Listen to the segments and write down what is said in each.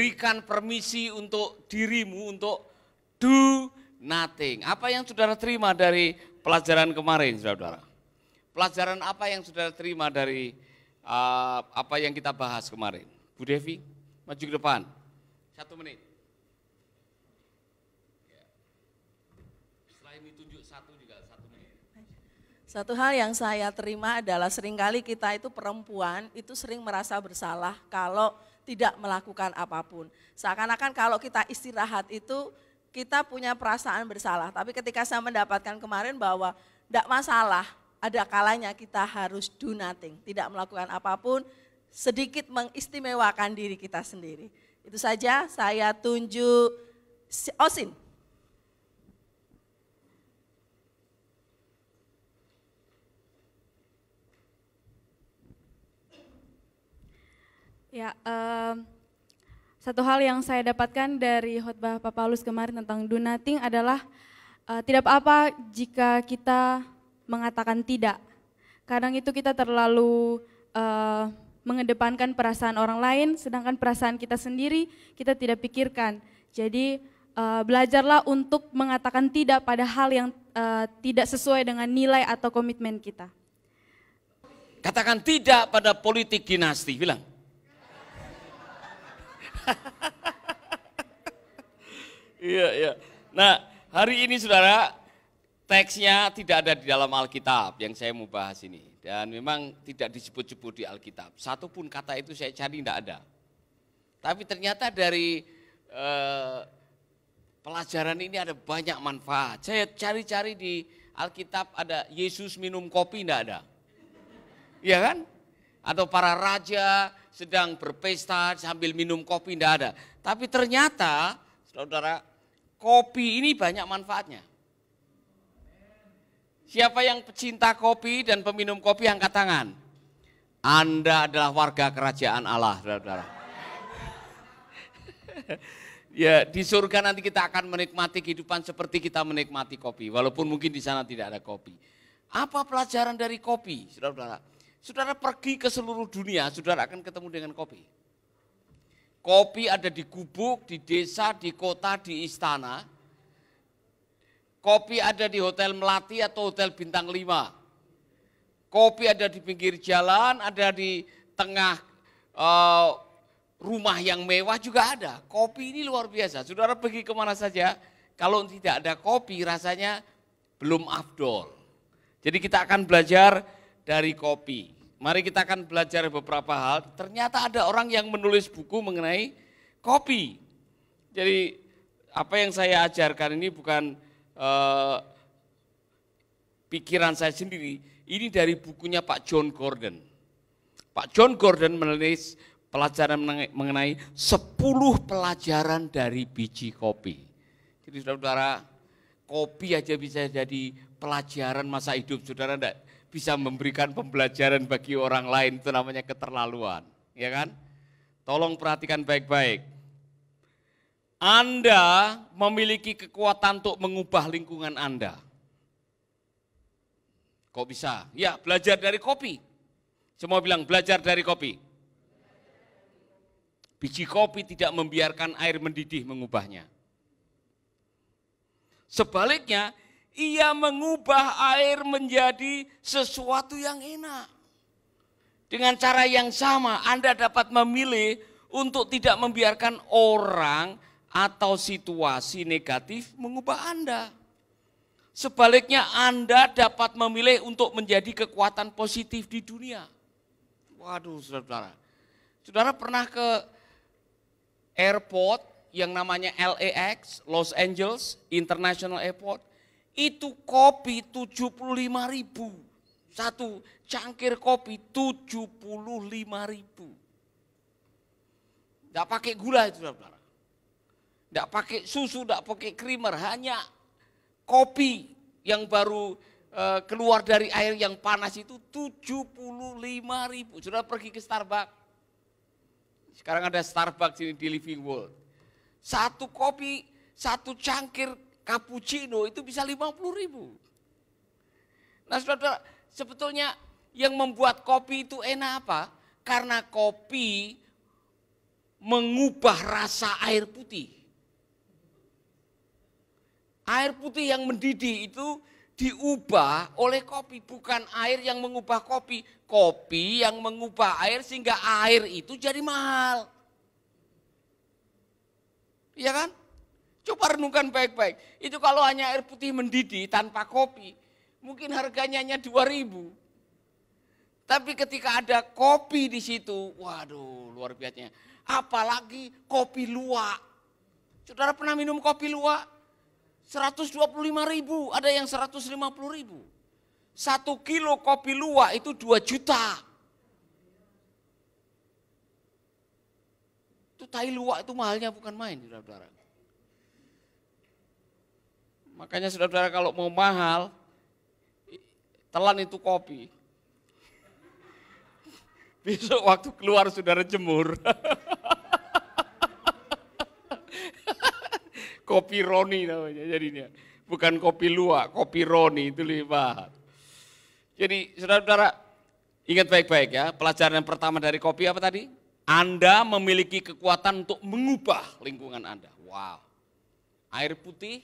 berikan permisi untuk dirimu untuk do nothing. Apa yang saudara terima dari pelajaran kemarin, saudara? Pelajaran apa yang saudara terima dari apa yang kita bahas kemarin? Bu Devi, maju ke depan. 1 menit. Setelah ini tunjuk satu juga 1 menit. Satu hal yang saya terima adalah seringkali kita itu perempuan itu sering merasa bersalah kalau tidak melakukan apapun. Seakan-akan kalau kita istirahat itu kita punya perasaan bersalah. Tapi ketika saya mendapatkan kemarin bahwa tidak masalah, ada kalanya kita harus do nothing, tidak melakukan apapun, sedikit mengistimewakan diri kita sendiri. Itu saja, saya tunjuk Osin. Ya, satu hal yang saya dapatkan dari khotbah Pak Paulus kemarin tentang do nothing adalah tidak apa-apa jika kita mengatakan tidak. Kadang itu kita terlalu mengedepankan perasaan orang lain, sedangkan perasaan kita sendiri kita tidak pikirkan. Jadi belajarlah untuk mengatakan tidak pada hal yang tidak sesuai dengan nilai atau komitmen kita. Katakan tidak pada politik dinasti, bilang. Iya. Nah, hari ini saudara, teksnya tidak ada di dalam Alkitab yang saya mau bahas ini. Dan memang tidak disebut-sebut di Alkitab. Satu pun kata itu saya cari tidak ada. Tapi ternyata dari pelajaran ini ada banyak manfaat. Saya cari-cari di Alkitab ada Yesus minum kopi, tidak ada. Iya kan? Atau para raja sedang berpesta sambil minum kopi, tidak ada. Tapi ternyata, saudara, kopi ini banyak manfaatnya. Siapa yang pecinta kopi dan peminum kopi angkat tangan? Anda adalah warga kerajaan Allah, saudara. Ya, di surga nanti kita akan menikmati kehidupan seperti kita menikmati kopi, walaupun mungkin di sana tidak ada kopi. Apa pelajaran dari kopi, saudara? Saudara pergi ke seluruh dunia, saudara akan ketemu dengan kopi. Kopi ada di gubuk, di desa, di kota, di istana. Kopi ada di Hotel Melati atau Hotel Bintang 5. Kopi ada di pinggir jalan, ada di tengah rumah yang mewah juga ada. Kopi ini luar biasa. Saudara pergi kemana saja, kalau tidak ada kopi rasanya belum afdol. Jadi kita akan belajar dari kopi. Mari kita akan belajar beberapa hal. Ternyata ada orang yang menulis buku mengenai kopi. Jadi apa yang saya ajarkan ini bukan pikiran saya sendiri. Ini dari bukunya Pak John Gordon. Pak John Gordon menulis pelajaran mengenai 10 pelajaran dari biji kopi. Jadi saudara, kopi aja bisa jadi pelajaran masa hidup. Saudara enggak bisa memberikan pembelajaran bagi orang lain, itu namanya keterlaluan, ya kan? Tolong perhatikan baik-baik. Anda memiliki kekuatan untuk mengubah lingkungan Anda. Kok bisa? Ya, belajar dari kopi. Semua bilang belajar dari kopi. Biji kopi tidak membiarkan air mendidih mengubahnya. Sebaliknya, ia mengubah air menjadi sesuatu yang enak. Dengan cara yang sama, Anda dapat memilih untuk tidak membiarkan orang atau situasi negatif mengubah Anda. Sebaliknya, Anda dapat memilih untuk menjadi kekuatan positif di dunia. Waduh, saudara. Saudara pernah ke airport yang namanya LAX, Los Angeles International Airport? Itu kopi 75.000. Satu cangkir kopi 75.000. Tidak pakai gula itu, saudara. Tidak pakai susu, tidak pakai creamer, hanya kopi yang baru keluar dari air yang panas itu 75.000. Saudara pergi ke Starbucks. Sekarang ada Starbucks ini di Living World. Satu kopi, satu cangkir cappuccino itu bisa 50.000. Nah saudara, sebetulnya yang membuat kopi itu enak apa? Karena kopi mengubah rasa air putih. Air putih yang mendidih itu diubah oleh kopi, bukan air yang mengubah kopi. Kopi yang mengubah air sehingga air itu jadi mahal. Iya kan? Coba renungkan baik-baik. Itu kalau hanya air putih mendidih tanpa kopi, mungkin harganya hanya 2.000. Tapi ketika ada kopi di situ, waduh luar biasa. Apalagi kopi luwak. Saudara pernah minum kopi luwak? 125.000, ada yang 150.000. 1 kilo kopi luwak itu 2 juta. Itu tai luwak itu mahalnya bukan main, saudara-saudara. Makanya saudara-saudara kalau mau mahal, telan itu kopi. Besok waktu keluar saudara jemur. Kopi Roni namanya jadinya. Bukan kopi luwak, kopi Roni itu lebih mahal. Jadi saudara-saudara ingat baik-baik ya, pelajaran yang pertama dari kopi apa tadi? Anda memiliki kekuatan untuk mengubah lingkungan Anda. Wow. Air putih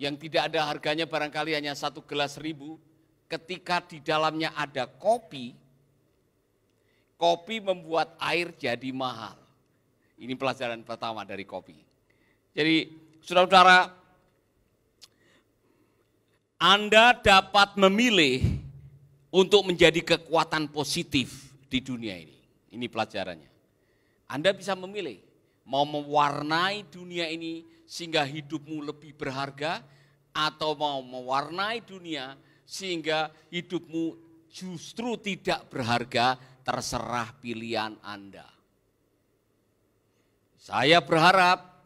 yang tidak ada harganya barangkali hanya 1 gelas 1.000, ketika di dalamnya ada kopi, kopi membuat air jadi mahal. Ini pelajaran pertama dari kopi. Jadi saudara-saudara, Anda dapat memilih untuk menjadi kekuatan positif di dunia ini. Ini pelajarannya. Anda bisa memilih mau mewarnai dunia ini sehingga hidupmu lebih berharga, atau mau mewarnai dunia sehingga hidupmu justru tidak berharga. Terserah pilihan Anda. Saya berharap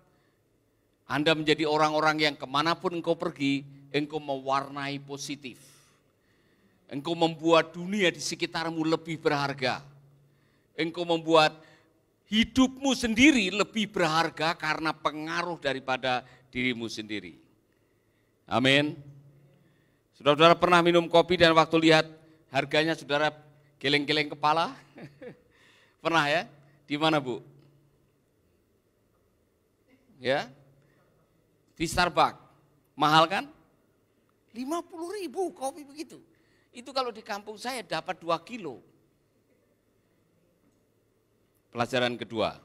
Anda menjadi orang-orang yang kemanapun engkau pergi, engkau mewarnai positif. Engkau membuat dunia di sekitarmu lebih berharga. Engkau membuat hidupmu sendiri lebih berharga karena pengaruh daripada dirimu sendiri. Amin. Saudara-saudara pernah minum kopi dan waktu lihat harganya saudara geleng-geleng kepala? Pernah ya? Di mana Bu? Ya? Di Starbucks, mahal kan? 50.000 kopi begitu. Itu kalau di kampung saya dapat 2 kilo. Pelajaran kedua,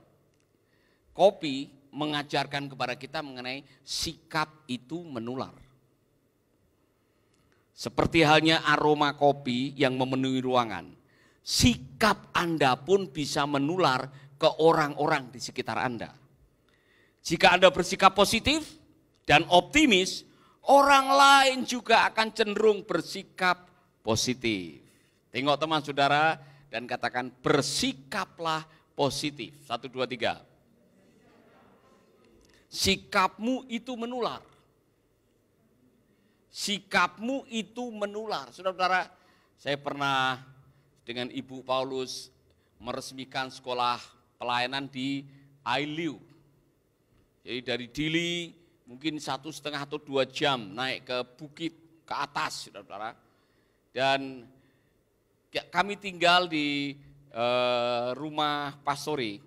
kopi mengajarkan kepada kita mengenai sikap itu menular. Seperti halnya aroma kopi yang memenuhi ruangan, sikap Anda pun bisa menular ke orang-orang di sekitar Anda. Jika Anda bersikap positif dan optimis, orang lain juga akan cenderung bersikap positif. Tengok teman saudara dan katakan bersikaplah positif. 1, 2, 3. Sikapmu itu menular. Sikapmu itu menular. Saudara-saudara, saya pernah dengan Ibu Paulus meresmikan sekolah pelayanan di Ailiu. Jadi dari Dili mungkin 1,5 atau 2 jam naik ke bukit ke atas, saudara-saudara. Dan kami tinggal di rumah pastori.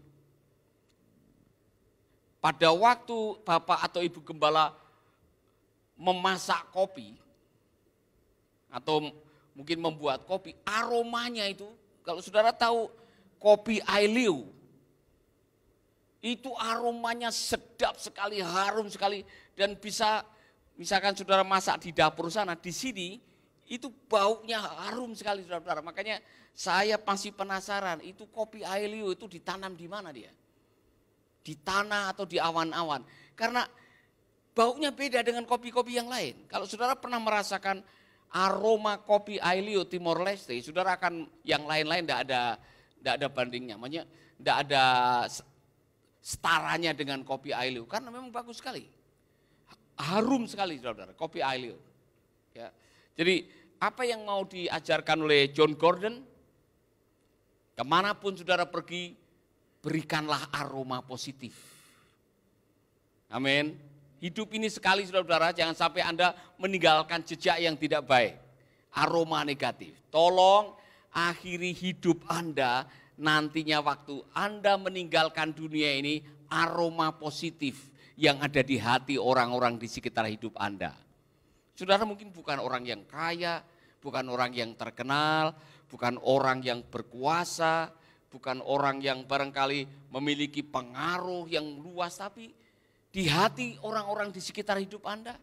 Pada waktu Bapak atau Ibu Gembala memasak kopi atau mungkin membuat kopi, aromanya itu, kalau saudara tahu kopi Ailiu, itu aromanya sedap sekali, harum sekali, dan bisa misalkan saudara masak di dapur sana, di sini itu baunya harum sekali saudara-saudara. Makanya saya masih penasaran, itu kopi Ailiu itu ditanam di mana dia? Di tanah atau di awan-awan? Karena baunya beda dengan kopi-kopi yang lain. Kalau saudara pernah merasakan aroma kopi Ailiu Timor Leste, saudara akan yang lain-lain tidak ada bandingnya. Maksudnya tidak ada setaranya dengan kopi Ailiu, karena memang bagus sekali. Harum sekali saudara, kopi Ailiu. Ya. Jadi apa yang mau diajarkan oleh John Gordon? Kemanapun saudara pergi, berikanlah aroma positif. Amin. Hidup ini sekali saudara-saudara, jangan sampai Anda meninggalkan jejak yang tidak baik. Aroma negatif. Tolong akhiri hidup Anda nantinya waktu Anda meninggalkan dunia ini, aroma positif yang ada di hati orang-orang di sekitar hidup Anda. Saudara mungkin bukan orang yang kaya, bukan orang yang terkenal, bukan orang yang berkuasa, bukan orang yang barangkali memiliki pengaruh yang luas, tapi di hati orang-orang di sekitar hidup Anda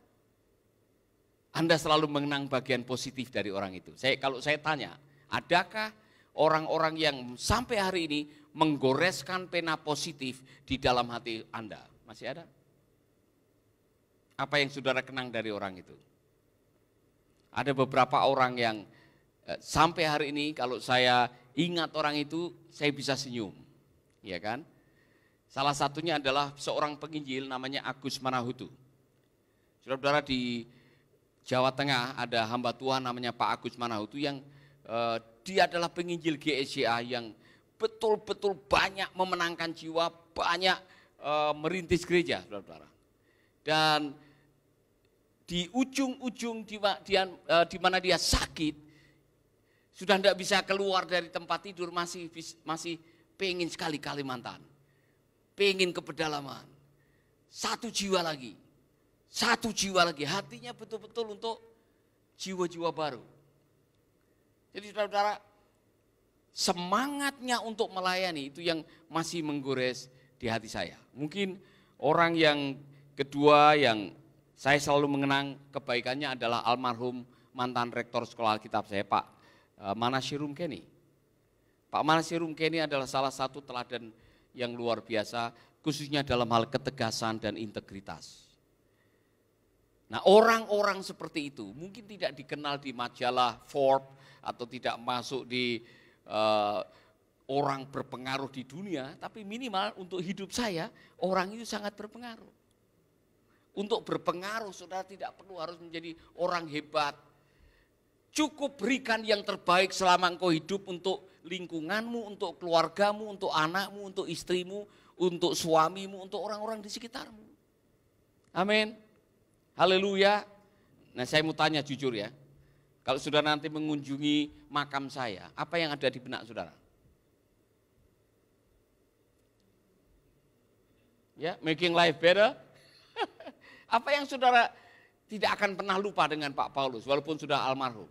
selalu mengenang bagian positif dari orang itu. Kalau saya tanya, adakah orang-orang yang sampai hari ini menggoreskan pena positif di dalam hati Anda? Masih ada? Apa yang saudara kenang dari orang itu? Ada beberapa orang yang sampai hari ini kalau saya ingat orang itu, saya bisa senyum. Ya kan? Salah satunya adalah seorang penginjil namanya Agus Manahutu. Saudara-saudara, di Jawa Tengah ada hamba Tuhan namanya Pak Agus Manahutu yang dia adalah penginjil GSCA yang betul-betul banyak memenangkan jiwa, banyak merintis gereja, saudara-saudara. Dan di ujung-ujung di mana dia sakit, sudah tidak bisa keluar dari tempat tidur, masih pengen sekali Kalimantan, pengen ke pedalaman, satu jiwa lagi, hatinya betul-betul untuk jiwa-jiwa baru. Jadi saudara-saudara, semangatnya untuk melayani itu yang masih menggores di hati saya. Mungkin orang yang kedua yang saya selalu mengenang kebaikannya adalah almarhum mantan rektor sekolah Alkitab saya, Pak Manasye Rumkeni. Pak Manasye Rumkeni adalah salah satu teladan yang luar biasa, khususnya dalam hal ketegasan dan integritas. Nah, orang-orang seperti itu mungkin tidak dikenal di majalah Forbes atau tidak masuk di orang berpengaruh di dunia, tapi minimal untuk hidup saya, orang itu sangat berpengaruh. Untuk berpengaruh, saudara tidak perlu harus menjadi orang hebat. Cukup berikan yang terbaik selama engkau hidup untuk lingkunganmu, untuk keluargamu, untuk anakmu, untuk istrimu, untuk suamimu, untuk orang-orang di sekitarmu. Amin. Haleluya. Nah, saya mau tanya jujur ya. Kalau saudara nanti mengunjungi makam saya, apa yang ada di benak saudara? Ya, making life better. Apa yang saudara tidak akan pernah lupa dengan Pak Paulus walaupun sudah almarhum?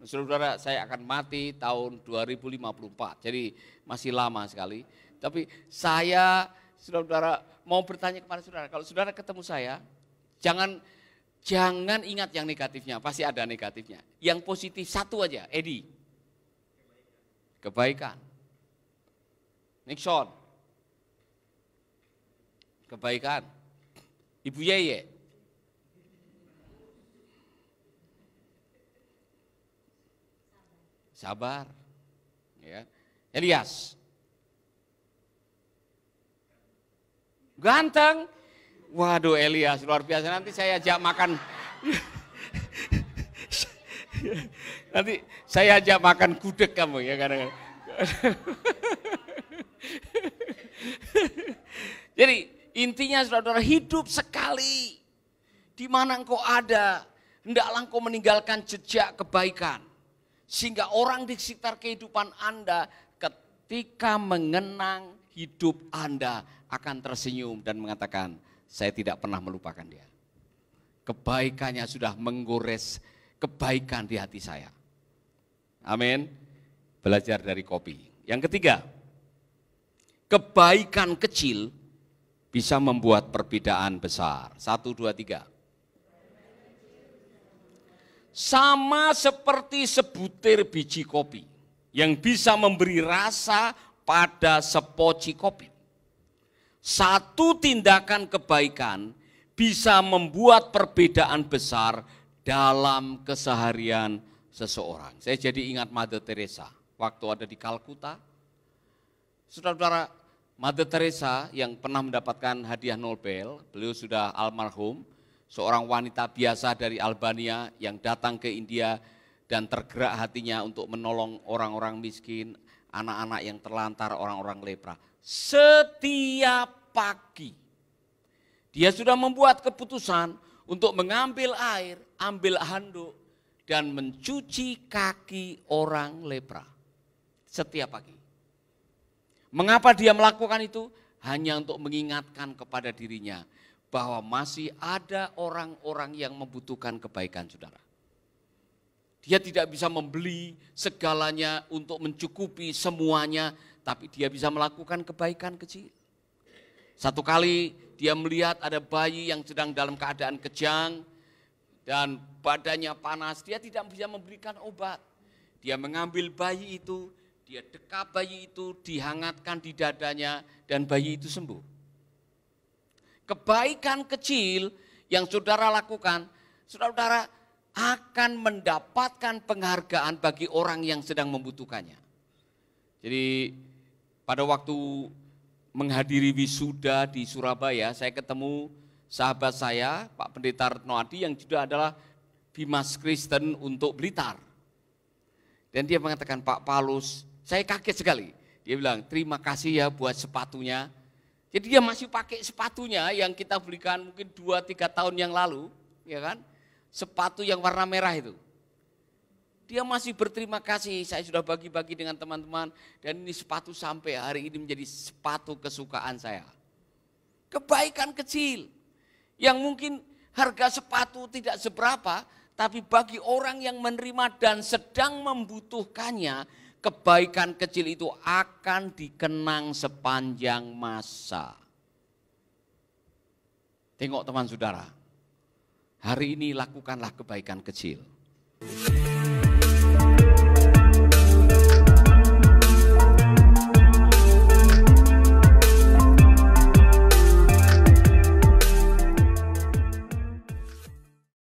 Saudara, saya akan mati tahun 2054, jadi masih lama sekali. Tapi saya, saudara, mau bertanya kepada saudara, kalau saudara ketemu saya, jangan ingat yang negatifnya, pasti ada negatifnya. Yang positif satu aja, Edi. Kebaikan. Nixon. Kebaikan. Ibu Yeye. Sabar. Ya. Elias. Ganteng. Waduh, Elias luar biasa, nanti saya ajak makan. Nanti saya ajak makan gudeg kamu ya kadang-kadang. Jadi intinya saudara, hidup sekali. Di mana engkau ada, hendaklah engkau meninggalkan jejak kebaikan. Sehingga orang di sekitar kehidupan Anda ketika mengenang hidup Anda akan tersenyum dan mengatakan, saya tidak pernah melupakan dia. Kebaikannya sudah menggores kebaikan di hati saya. Amin. Belajar dari kopi. Yang ketiga, kebaikan kecil bisa membuat perbedaan besar. 1, 2, 3. Sama seperti sebutir biji kopi yang bisa memberi rasa pada sepoci kopi. Satu tindakan kebaikan bisa membuat perbedaan besar dalam keseharian seseorang. Saya jadi ingat Mother Teresa waktu ada di Kalkuta. Saudara-saudara, Mother Teresa yang pernah mendapatkan hadiah Nobel, beliau sudah almarhum, seorang wanita biasa dari Albania yang datang ke India dan tergerak hatinya untuk menolong orang-orang miskin, anak-anak yang terlantar, orang-orang lepra. Setiap pagi dia sudah membuat keputusan untuk mengambil air, ambil handuk dan mencuci kaki orang lepra. setiap pagi. Mengapa dia melakukan itu? Hanya untuk mengingatkan kepada dirinya bahwa masih ada orang-orang yang membutuhkan kebaikan saudara. Dia tidak bisa membeli segalanya untuk mencukupi semuanya, tapi dia bisa melakukan kebaikan kecil. Satu kali dia melihat ada bayi yang sedang dalam keadaan kejang dan badannya panas, dia tidak bisa memberikan obat. Dia mengambil bayi itu, dia dekap bayi itu, dihangatkan di dadanya dan bayi itu sembuh. Kebaikan kecil yang saudara lakukan, saudara akan mendapatkan penghargaan bagi orang yang sedang membutuhkannya. Jadi pada waktu menghadiri wisuda di Surabaya, saya ketemu sahabat saya, Pak Pendeta Retno Adi yang juga adalah Bimas Kristen untuk Blitar. Dan dia mengatakan, Pak Paulus, saya kaget sekali. Dia bilang, terima kasih ya buat sepatunya. Jadi dia masih pakai sepatunya yang kita belikan mungkin 2-3 tahun yang lalu, ya kan? Sepatu yang warna merah itu. Dia masih berterima kasih, saya sudah bagi-bagi dengan teman-teman dan ini sepatu sampai hari ini menjadi sepatu kesukaan saya. Kebaikan kecil yang mungkin harga sepatu tidak seberapa, tapi bagi orang yang menerima dan sedang membutuhkannya, kebaikan kecil itu akan dikenang sepanjang masa. Tengok teman saudara, hari ini lakukanlah kebaikan kecil.